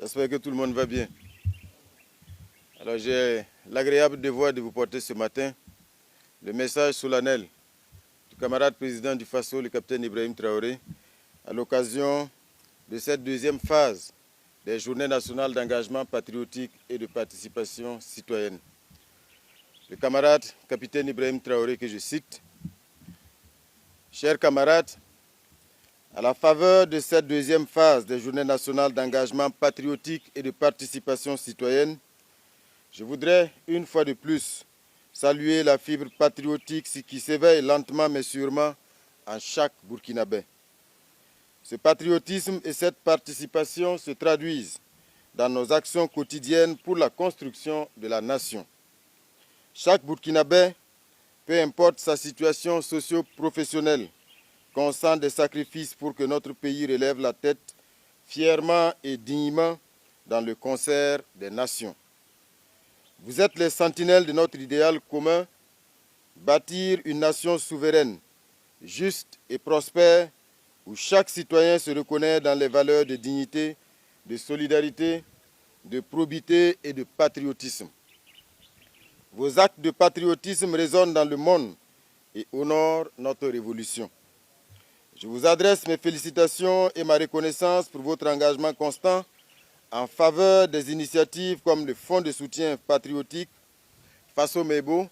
J'espère que tout le monde va bien. Alors j'ai l'agréable devoir de vous porter ce matin le message solennel du camarade président du Faso, le capitaine Ibrahim Traoré, à l'occasion de cette deuxième phase des Journées nationales d'engagement patriotique et de participation citoyenne. Le camarade capitaine Ibrahim Traoré que je cite: Chers camarades, à la faveur de cette deuxième phase des Journées nationales d'engagement patriotique et de participation citoyenne, je voudrais une fois de plus saluer la fibre patriotique qui s'éveille lentement mais sûrement en chaque Burkinabé. Ce patriotisme et cette participation se traduisent dans nos actions quotidiennes pour la construction de la nation. Chaque Burkinabé, peu importe sa situation socio-professionnelle, consent des sacrifices pour que notre pays relève la tête fièrement et dignement dans le concert des nations. Vous êtes les sentinelles de notre idéal commun, bâtir une nation souveraine, juste et prospère, où chaque citoyen se reconnaît dans les valeurs de dignité, de solidarité, de probité et de patriotisme. Vos actes de patriotisme résonnent dans le monde et honorent notre révolution. Je vous adresse mes félicitations et ma reconnaissance pour votre engagement constant en faveur des initiatives comme le Fonds de soutien patriotique, Faso Mebo,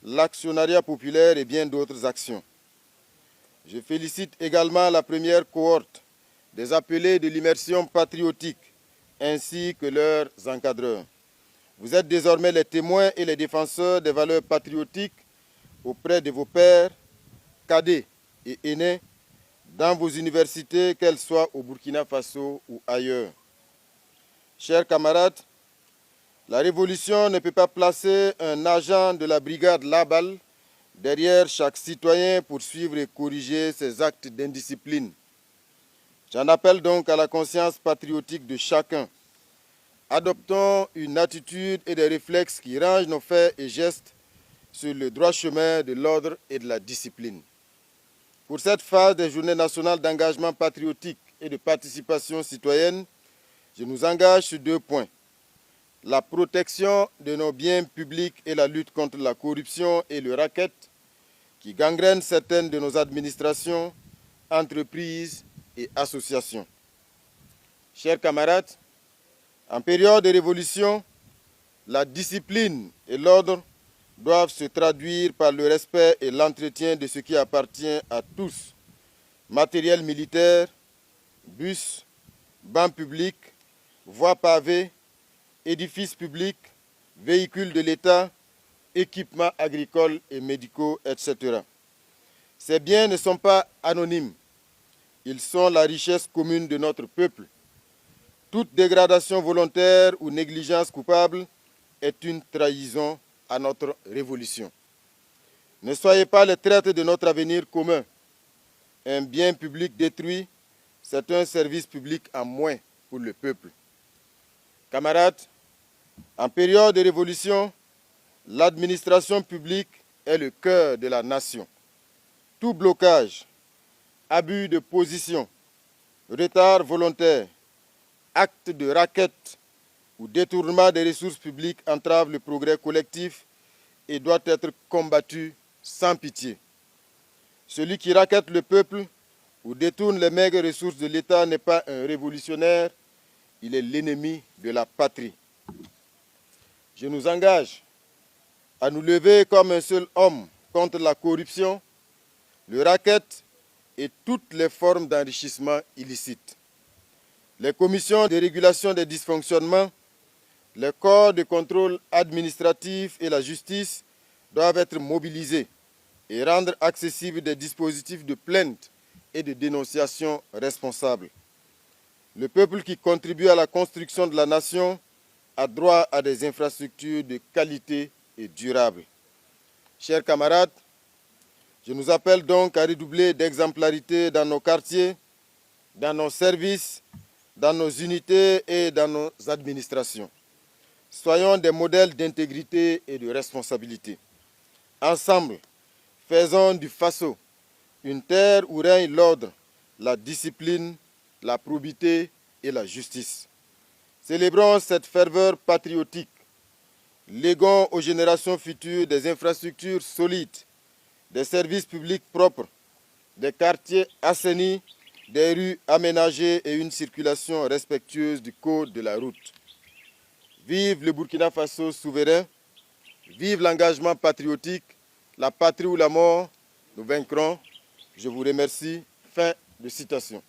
l'actionnariat populaire et bien d'autres actions. Je félicite également la première cohorte des appelés de l'immersion patriotique ainsi que leurs encadreurs. Vous êtes désormais les témoins et les défenseurs des valeurs patriotiques auprès de vos pairs, cadets et aînés dans vos universités, qu'elles soient au Burkina Faso ou ailleurs. Chers camarades, la révolution ne peut pas placer un agent de la brigade Labal derrière chaque citoyen pour suivre et corriger ses actes d'indiscipline. J'en appelle donc à la conscience patriotique de chacun. Adoptons une attitude et des réflexes qui rangent nos faits et gestes sur le droit chemin de l'ordre et de la discipline. Pour cette phase des Journées nationales d'engagement patriotique et de participation citoyenne, je nous engage sur 2 points. La protection de nos biens publics et la lutte contre la corruption et le racket qui gangrènent certaines de nos administrations, entreprises et associations. Chers camarades, en période de révolution, la discipline et l'ordre doivent se traduire par le respect et l'entretien de ce qui appartient à tous. Matériel militaire, bus, bancs publics, voies pavées, édifices publics, véhicules de l'État, équipements agricoles et médicaux, etc. Ces biens ne sont pas anonymes. Ils sont la richesse commune de notre peuple. Toute dégradation volontaire ou négligence coupable est une trahison à notre révolution. Ne soyez pas les traîtres de notre avenir commun. Un bien public détruit, c'est un service public en moins pour le peuple. Camarades, en période de révolution, l'administration publique est le cœur de la nation. Tout blocage, abus de position, retard volontaire, acte de racket ou détournement des ressources publiques entrave le progrès collectif et doit être combattu sans pitié. Celui qui rackette le peuple ou détourne les maigres ressources de l'État n'est pas un révolutionnaire, il est l'ennemi de la patrie. Je nous engage à nous lever comme un seul homme contre la corruption, le racket et toutes les formes d'enrichissement illicite. Les commissions de régulation des dysfonctionnements, les corps de contrôle administratif et la justice doivent être mobilisés et rendre accessibles des dispositifs de plainte et de dénonciation responsables. Le peuple qui contribue à la construction de la nation a droit à des infrastructures de qualité et durables. Chers camarades, je nous appelle donc à redoubler d'exemplarité dans nos quartiers, dans nos services, dans nos unités et dans nos administrations. Soyons des modèles d'intégrité et de responsabilité. Ensemble, faisons du Faso une terre où règne l'ordre, la discipline, la probité et la justice. Célébrons cette ferveur patriotique. Léguons aux générations futures des infrastructures solides, des services publics propres, des quartiers assainis, des rues aménagées et une circulation respectueuse du code de la route. Vive le Burkina Faso souverain, vive l'engagement patriotique, la patrie ou la mort, nous vaincrons. Je vous remercie. Fin de citation.